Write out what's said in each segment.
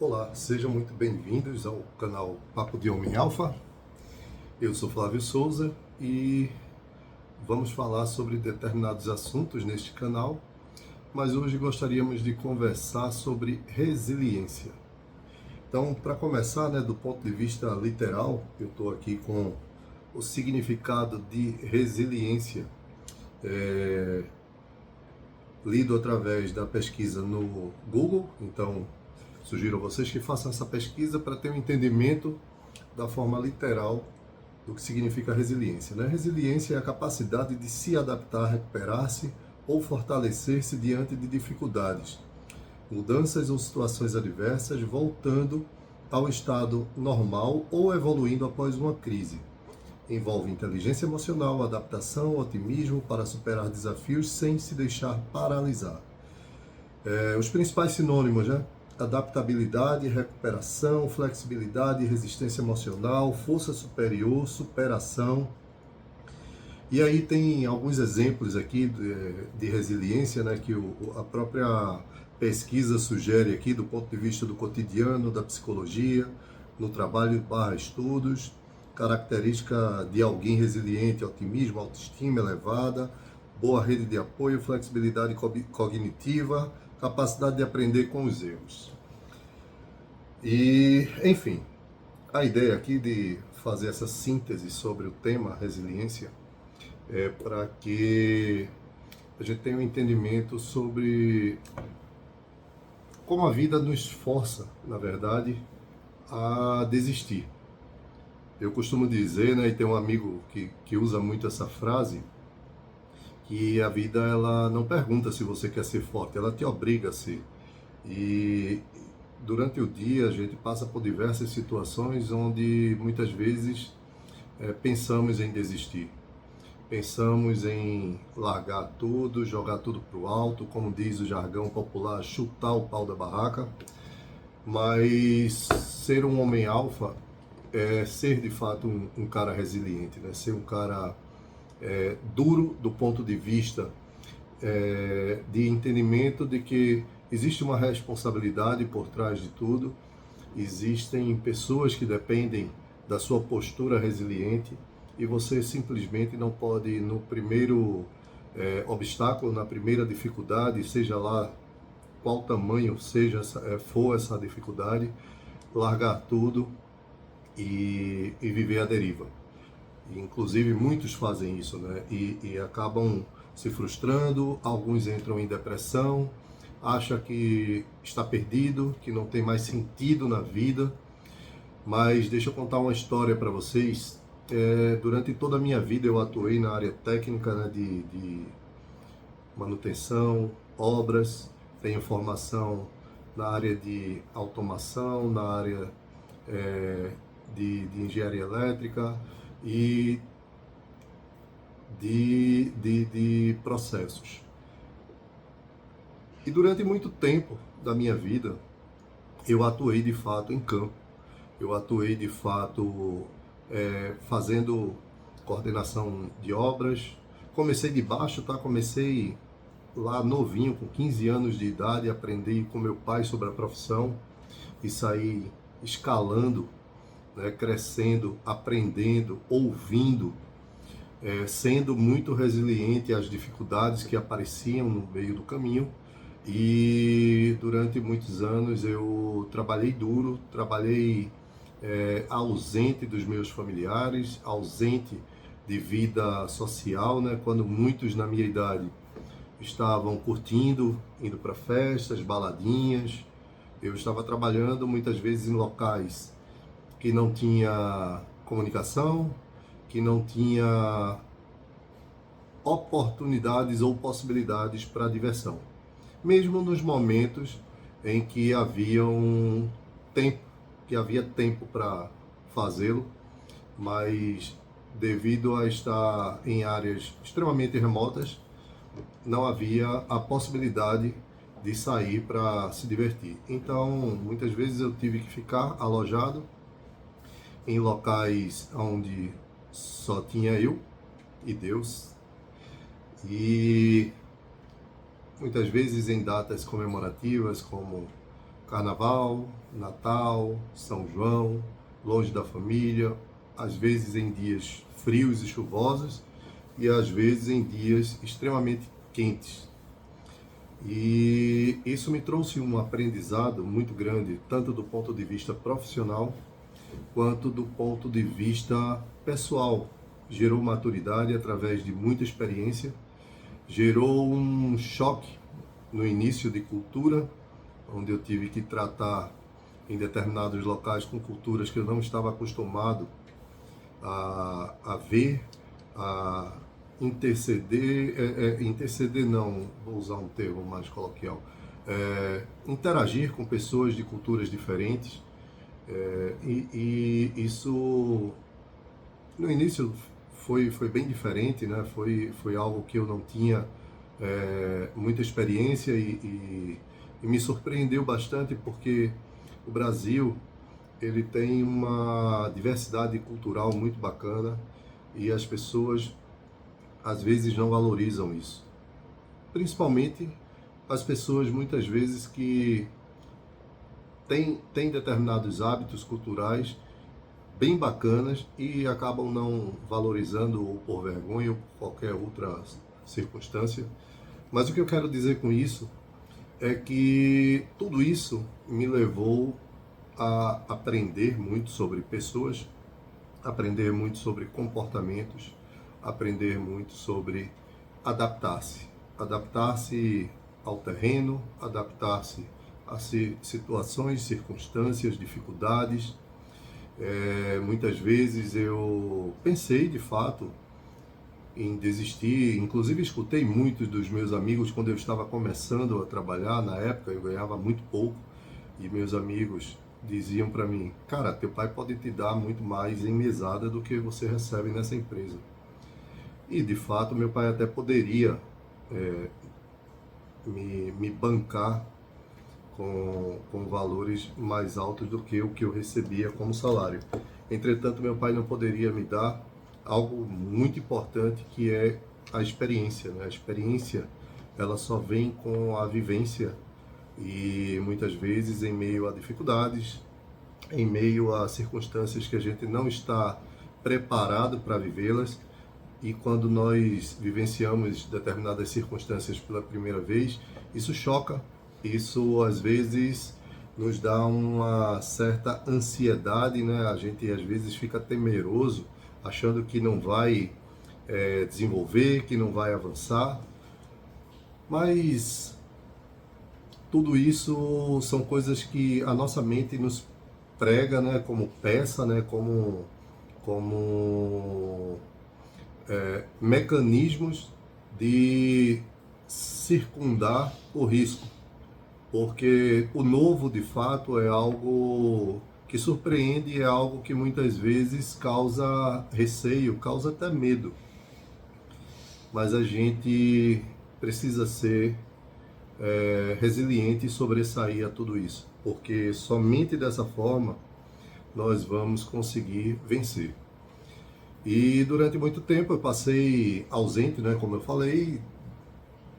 Olá, sejam muito bem-vindos ao canal Papo de Homem Alfa. Eu sou Flávio Souza e vamos falar sobre determinados assuntos neste canal, mas hoje gostaríamos de conversar sobre resiliência. Então, para começar, do ponto de vista literal, eu estou aqui com o significado de resiliência, lido através da pesquisa no Google. Então, sugiro a vocês que façam essa pesquisa para ter um entendimento da forma literal do que significa resiliência. Resiliência é a capacidade de se adaptar, recuperar-se ou fortalecer-se diante de dificuldades, mudanças ou situações adversas, voltando ao estado normal ou evoluindo após uma crise. Envolve inteligência emocional, adaptação, otimismo para superar desafios sem se deixar paralisar. Os principais sinônimos, adaptabilidade, recuperação, flexibilidade, resistência emocional, força superior, superação. E aí tem alguns exemplos aqui de resiliência, que a própria pesquisa sugere aqui do ponto de vista do cotidiano, da psicologia, no trabalho / estudos, característica de alguém resiliente: otimismo, autoestima elevada, boa rede de apoio, flexibilidade cognitiva, capacidade de aprender com os erros. E, enfim, a ideia aqui de fazer essa síntese sobre o tema resiliência é para que a gente tenha um entendimento sobre como a vida nos força, na verdade, a desistir. Eu costumo dizer, e tem um amigo que usa muito essa frase, que a vida ela não pergunta se você quer ser forte, ela te obriga a ser. E durante o dia a gente passa por diversas situações onde muitas vezes pensamos em desistir. Pensamos em largar tudo, jogar tudo para o alto, como diz o jargão popular, chutar o pau da barraca. Mas ser um homem alfa é ser de fato um cara resiliente, ser um cara duro do ponto de vista de entendimento de que existe uma responsabilidade por trás de tudo, existem pessoas que dependem da sua postura resiliente e você simplesmente não pode, no primeiro obstáculo, na primeira dificuldade, seja lá qual tamanho for essa dificuldade, largar tudo e viver à deriva. Inclusive muitos fazem isso, e acabam se frustrando, alguns entram em depressão, acham que está perdido, que não tem mais sentido na vida. Mas deixa eu contar uma história para vocês. Durante toda a minha vida eu atuei na área técnica, de manutenção, obras, tenho formação na área de automação, na área de engenharia elétrica e de processos. E durante muito tempo da minha vida, eu atuei de fato em campo. Eu atuei de fato fazendo coordenação de obras. Comecei de baixo, comecei lá novinho, com 15 anos de idade, aprendi com meu pai sobre a profissão e saí escalando, crescendo, aprendendo, ouvindo, sendo muito resiliente às dificuldades que apareciam no meio do caminho. E durante muitos anos eu trabalhei duro, trabalhei ausente dos meus familiares, ausente de vida social, quando muitos na minha idade estavam curtindo, indo para festas, baladinhas. Eu estava trabalhando muitas vezes em locais que não tinha comunicação, que não tinha oportunidades ou possibilidades para diversão. Mesmo nos momentos em que havia tempo para fazê-lo, mas devido a estar em áreas extremamente remotas, não havia a possibilidade de sair para se divertir. Então, muitas vezes eu tive que ficar alojado em locais onde só tinha eu e Deus, e muitas vezes em datas comemorativas como Carnaval, Natal, São João, longe da família, às vezes em dias frios e chuvosos e às vezes em dias extremamente quentes. E isso me trouxe um aprendizado muito grande, tanto do ponto de vista profissional quanto do ponto de vista pessoal. Gerou maturidade através de muita experiência, gerou um choque no início de cultura, onde eu tive que tratar em determinados locais com culturas que eu não estava acostumado a ver, a interceder, interceder não, vou usar um termo mais coloquial, interagir com pessoas de culturas diferentes, e isso no início foi bem diferente, né? Foi algo que eu não tinha muita experiência e me surpreendeu bastante porque o Brasil ele tem uma diversidade cultural muito bacana e as pessoas às vezes não valorizam isso. Principalmente as pessoas muitas vezes que têm determinados hábitos culturais bem bacanas e acabam não valorizando ou por vergonha ou por qualquer outra circunstância. Mas o que eu quero dizer com isso é que tudo isso me levou a aprender muito sobre pessoas, aprender muito sobre comportamentos, aprender muito sobre adaptar-se. Adaptar-se ao terreno, adaptar-se a situações, circunstâncias, dificuldades. Muitas vezes eu pensei de fato em desistir, inclusive escutei muitos dos meus amigos quando eu estava começando a trabalhar, na época eu ganhava muito pouco, e meus amigos diziam para mim, cara, teu pai pode te dar muito mais em mesada do que você recebe nessa empresa. E de fato meu pai até poderia me bancar com valores mais altos do que o que eu recebia como salário. Entretanto, meu pai não poderia me dar algo muito importante que é a experiência, né? A experiência, ela só vem com a vivência e muitas vezes em meio a dificuldades, em meio a circunstâncias que a gente não está preparado para vivê-las, e quando nós vivenciamos determinadas circunstâncias pela primeira vez, isso choca, isso às vezes nos dá uma certa ansiedade, né? A gente às vezes fica temeroso, achando que não vai desenvolver, que não vai avançar, mas tudo isso são coisas que a nossa mente nos prega, né? Como peça, né? Como mecanismos de circundar o risco, porque o novo de fato é algo que surpreende, é algo que muitas vezes causa receio, causa até medo, mas a gente precisa ser resiliente e sobressair a tudo isso, porque somente dessa forma nós vamos conseguir vencer. E durante muito tempo eu passei ausente, né, como eu falei,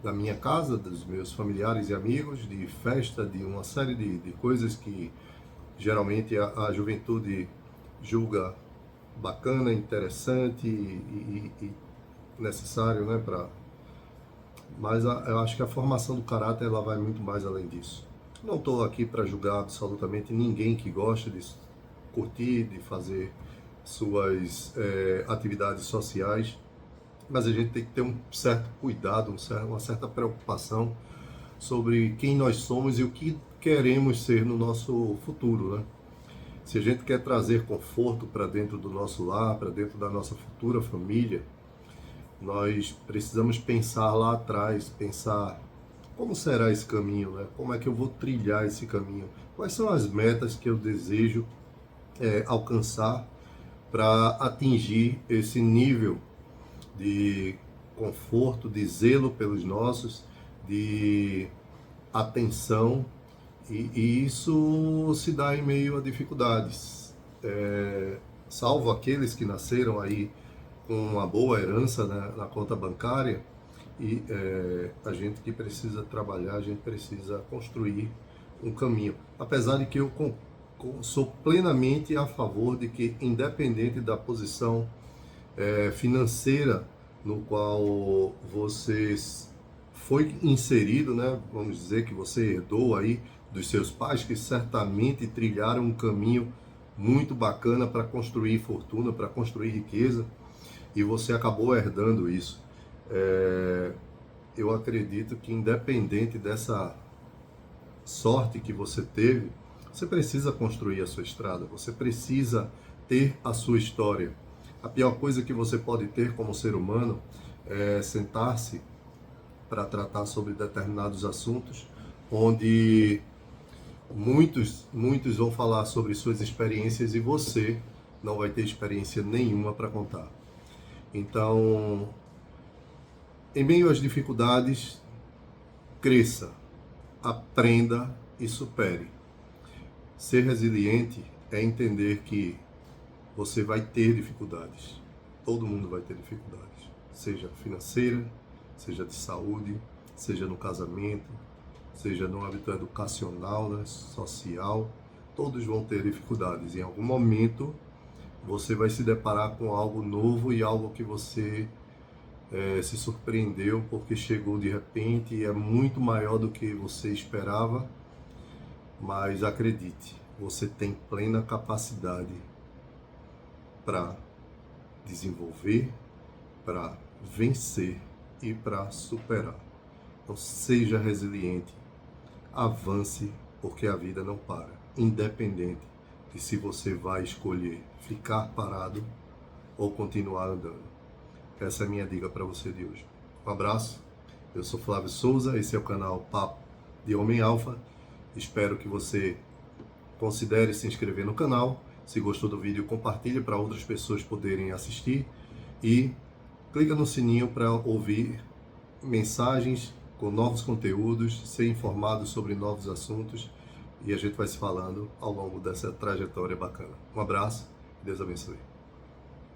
da minha casa, dos meus familiares e amigos, de festa, de uma série de coisas que geralmente a juventude julga bacana, interessante e necessário, né, mas eu acho que a formação do caráter ela vai muito mais além disso. Não estou aqui para julgar absolutamente ninguém que gosta de curtir, de fazer suas atividades sociais, mas a gente tem que ter um certo cuidado, uma certa preocupação sobre quem nós somos e o que queremos ser no nosso futuro, né? Se a gente quer trazer conforto para dentro do nosso lar, para dentro da nossa futura família, nós precisamos pensar lá atrás, pensar como será esse caminho, né? Como é que eu vou trilhar esse caminho? Quais são as metas que eu desejo alcançar para atingir esse nível de conforto, de zelo pelos nossos, de atenção, e isso se dá em meio a dificuldades. Salvo aqueles que nasceram aí com uma boa herança, né, na conta bancária, e a gente que precisa trabalhar, a gente precisa construir um caminho. Apesar de que eu sou plenamente a favor de que, independente da posição financeira no qual você foi inserido, né? Vamos dizer que você herdou aí dos seus pais, que certamente trilharam um caminho muito bacana para construir fortuna, para construir riqueza, e você acabou herdando isso. Eu acredito que, independente dessa sorte que você teve, você precisa construir a sua estrada, você precisa ter a sua história. A pior coisa que você pode ter como ser humano é sentar-se para tratar sobre determinados assuntos, onde muitos vão falar sobre suas experiências e você não vai ter experiência nenhuma para contar. Então, em meio às dificuldades, cresça, aprenda e supere. Ser resiliente é entender que você vai ter dificuldades. Todo mundo vai ter dificuldades, seja financeira, seja de saúde, seja no casamento, seja no âmbito educacional, né, social. Todos vão ter dificuldades. Em algum momento você vai se deparar com algo novo e algo que você se surpreendeu porque chegou de repente e é muito maior do que você esperava. Mas acredite, você tem plena capacidade para desenvolver, para vencer e para superar. Então seja resiliente, avance, porque a vida não para, independente de se você vai escolher ficar parado ou continuar andando. Essa é a minha dica para você de hoje. Um abraço, eu sou Flávio Souza, esse é o canal Papo de Homem Alfa. Espero que você considere se inscrever no canal. Se gostou do vídeo, compartilhe para outras pessoas poderem assistir. E clica no sininho para ouvir mensagens com novos conteúdos, ser informado sobre novos assuntos. E a gente vai se falando ao longo dessa trajetória bacana. Um abraço, Deus abençoe.